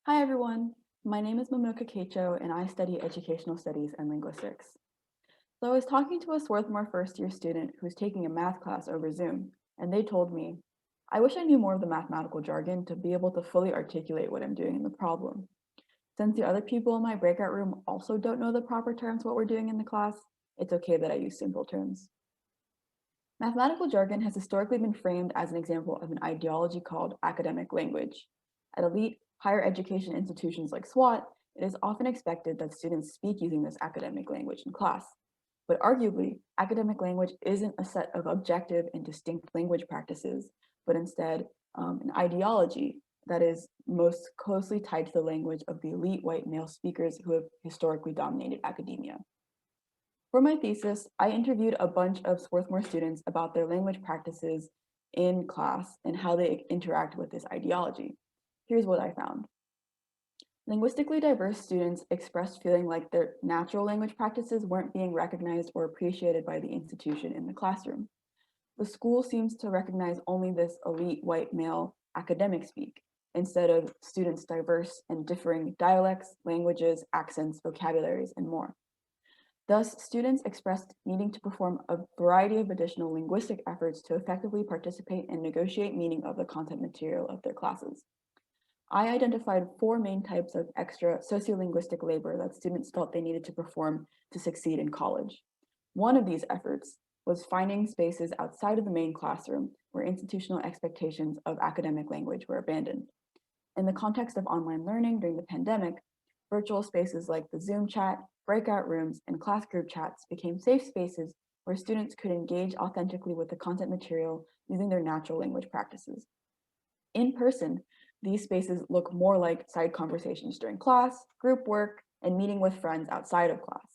Hi everyone, my name is Momoka Keicho and I study educational studies and linguistics. So I was talking to a Swarthmore first year student who's taking a math class over Zoom, and they told me, I wish I knew more of the mathematical jargon to be able to fully articulate what I'm doing in the problem. Since the other people in my breakout room also don't know the proper terms what we're doing in the class, it's okay that I use simple terms. Mathematical jargon has historically been framed as an example of an ideology called academic language. At elite higher education institutions like SWAT, it is often expected that students speak using this academic language in class. But arguably, academic language isn't a set of objective and distinct language practices, but instead an ideology that is most closely tied to the language of the elite white male speakers who have historically dominated academia. For my thesis, I interviewed a bunch of Swarthmore students about their language practices in class and how they interact with this ideology. Here's what I found. Linguistically diverse students expressed feeling like their natural language practices weren't being recognized or appreciated by the institution in the classroom. The school seems to recognize only this elite white male academic speak, instead of students' diverse and differing dialects, languages, accents, vocabularies, and more. Thus, students expressed needing to perform a variety of additional linguistic efforts to effectively participate and negotiate meaning of the content material of their classes. I identified four main types of extra sociolinguistic labor that students felt they needed to perform to succeed in college. One of these efforts was finding spaces outside of the main classroom where institutional expectations of academic language were abandoned. In the context of online learning during the pandemic, virtual spaces like the Zoom chat, breakout rooms, and class group chats became safe spaces where students could engage authentically with the content material using their natural language practices. In person, these spaces look more like side conversations during class, group work, and meeting with friends outside of class.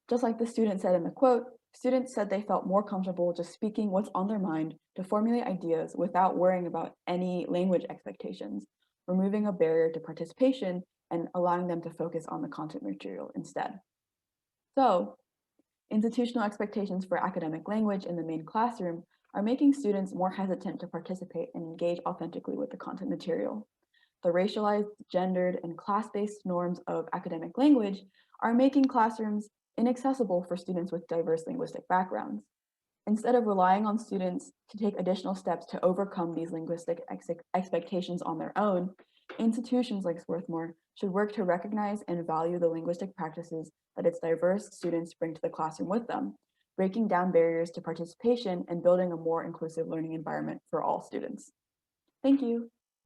Just like the student said in the quote, students said they felt more comfortable just speaking what's on their mind to formulate ideas without worrying about any language expectations, removing a barrier to participation and allowing them to focus on the content material instead. So, institutional expectations for academic language in the main classroom are making students more hesitant to participate and engage authentically with the content material. The racialized, gendered, and class-based norms of academic language are making classrooms inaccessible for students with diverse linguistic backgrounds. Instead of relying on students to take additional steps to overcome these linguistic expectations on their own, institutions like Swarthmore should work to recognize and value the linguistic practices that its diverse students bring to the classroom with them, breaking down barriers to participation and building a more inclusive learning environment for all students. Thank you.